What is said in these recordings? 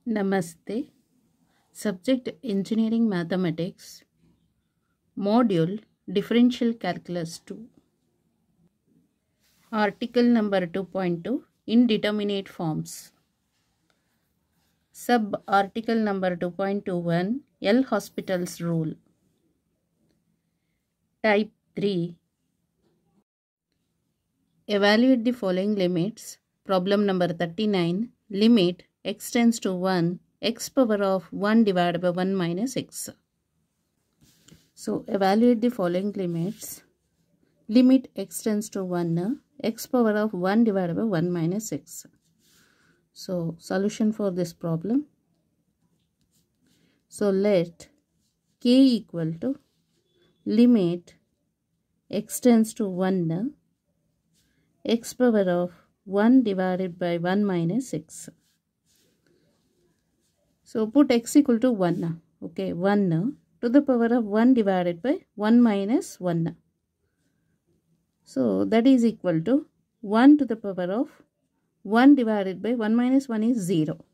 Namaste. Subject Engineering Mathematics. Module Differential Calculus 2. Article number 2.2 Indeterminate Forms. Sub article number 2.21 L'Hospital's Rule. Type 3. Evaluate the following limits. Problem number 39. Limit x tends to 1, x power of 1 divided by 1 minus x. So, evaluate the following limits. Limit x tends to 1, x power of 1 divided by 1 minus x. So, solution for this problem. So, let k equal to limit x tends to 1, x power of 1 divided by 1 minus x. So, put x equal to 1. Okay, 1 to the power of 1 divided by 1 minus 1. So, that is equal to 1 to the power of 1 divided by 1 minus 1 is 0.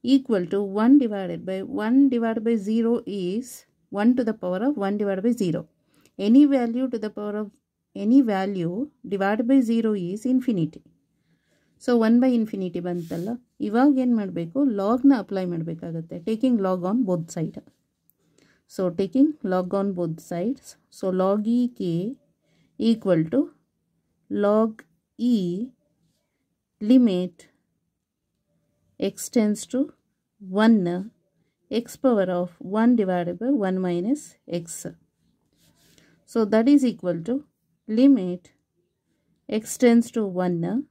Equal to 1 divided by 0 is 1 to the power of 1 divided by 0. Any value to the power of any value divided by 0 is infinity. So 1 by infinity bantalla. ಇವಾಗ ಏನು ಮಾಡಬೇಕು ಲಾಗ್ನ apply ಮಾಡಬೇಕಾಗುತ್ತೆ. Taking log on both side. So taking log on both sides. So log e k equal to log e limit x tends to 1, x power of 1 divided by 1 minus x. So that is equal to limit x tends to 1,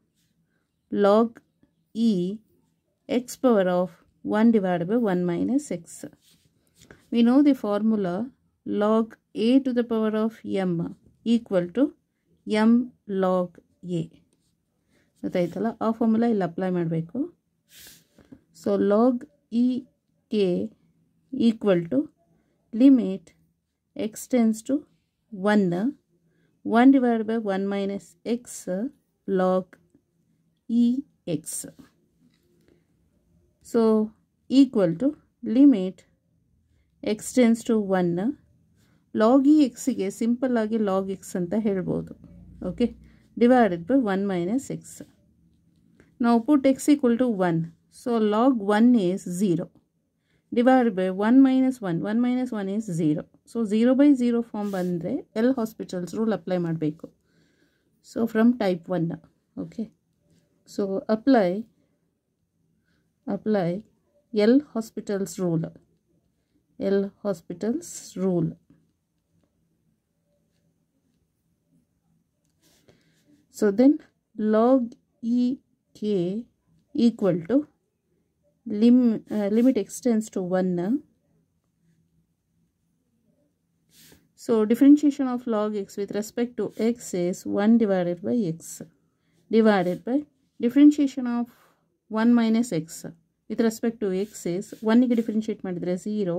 log e x power of 1 divided by 1 minus x. We know the formula log a to the power of m equal to m log a. ಗೊತ್ತಾಯ್ತಲ್ಲ, ಆ formula ಇಲ್ಲಿ apply ಮಾಡಬೇಕು. So log e k equal to limit x tends to 1 divided by 1 minus x log e x. So equal to limit x tends to 1 log e x ಗೆ simple ಆಗಿ log x ಅಂತ ಹೇಳ್ಬೋದು. Okay, divided by 1 minus x. Now put x equal to 1. So log 1 is 0 divided by 1 minus 1. 1 minus 1 is 0. So 0 by 0 form ಬಂದರೆ L'Hospital's rule apply ಮಾಡಬೇಕು. So from type 1. Okay. So apply L'Hospital's rule. L'Hospital's rule. So then log e k equal to limit x tends to 1. So differentiation of log x with respect to x is 1 divided by x divided by differentiation of 1 minus x with respect to x is 1 ಗೆ differentiate ಮಾಡಿದರೆ 0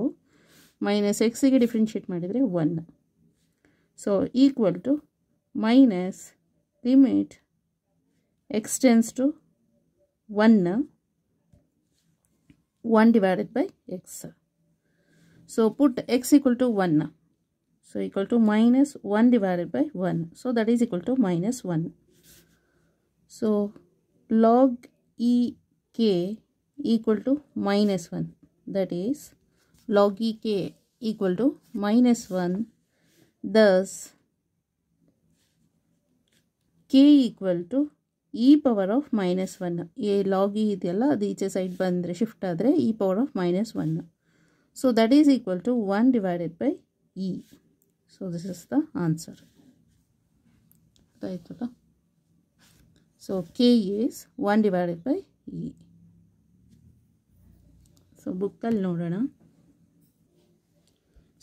minus x ಗೆ differentiate ಮಾಡಿದರೆ 1. So equal to minus limit x tends to 1 divided by x. So put x equal to 1. So equal to minus 1 divided by 1. So that is equal to minus 1. So log e k equal to minus 1. That is log e k equal to minus 1. Thus k equal to e power of minus 1. A log e ಇದೆಯಲ್ಲ ಅದು ಈಚೆ side ಬಂದರೆ shift ಆದರೆ e power of minus 1. So that is equal to 1 divided by e. So this is the answer. ಆಯ್ತಲ್ಲ. So k is 1 divided by e. So ಬುಕ್ಕಲ್ಲಿ ನೋಡೋಣ.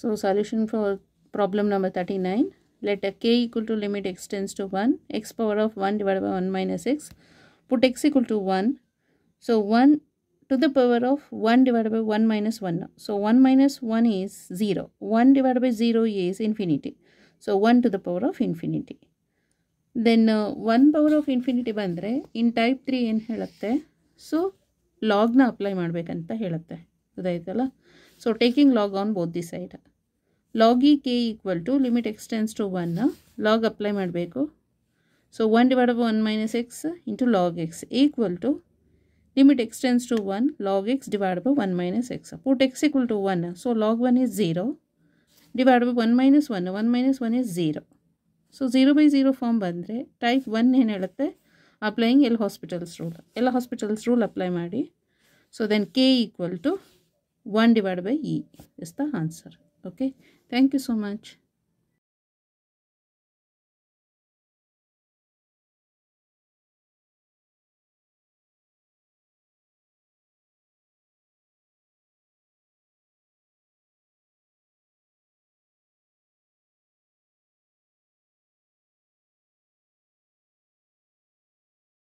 So solution for problem number 39. Let k equal to limit x tends to 1, x power of 1 divided by 1 minus x. Put x equal to 1. So 1 to the power of 1 divided by 1 minus 1. So 1 minus 1 is 0. 1 divided by 0 is infinity. So 1 to the power of infinity. Then 1 power of infinity ಬಂದರೆ in type 3 ಏನು ಹೇಳುತ್ತೆ? So ಲಾಗ್ನ apply ಮಾಡಬೇಕಂತ ಹೇಳುತ್ತೆ. ಗೊತ್ತಾಯ್ತಲ್ಲ. So taking log on both the side. Log e k equal to limit x tends to 1 log apply ಮಾಡಬೇಕು. So 1 divided by 1 minus x into log x equal to limit x tends to 1 log x divided by 1 minus x. Put x equal to 1. So log 1 is 0 divided by 1 minus 1. 1 minus 1 is 0. So 0 by 0 form bandre type 1 ಏನು ಹೇಳುತ್ತೆ, applying L Hospital's rule. L Hospital's rule apply ಮಾಡಿ. So then k equal to 1 divided by E is the answer. Okay. Thank you so much.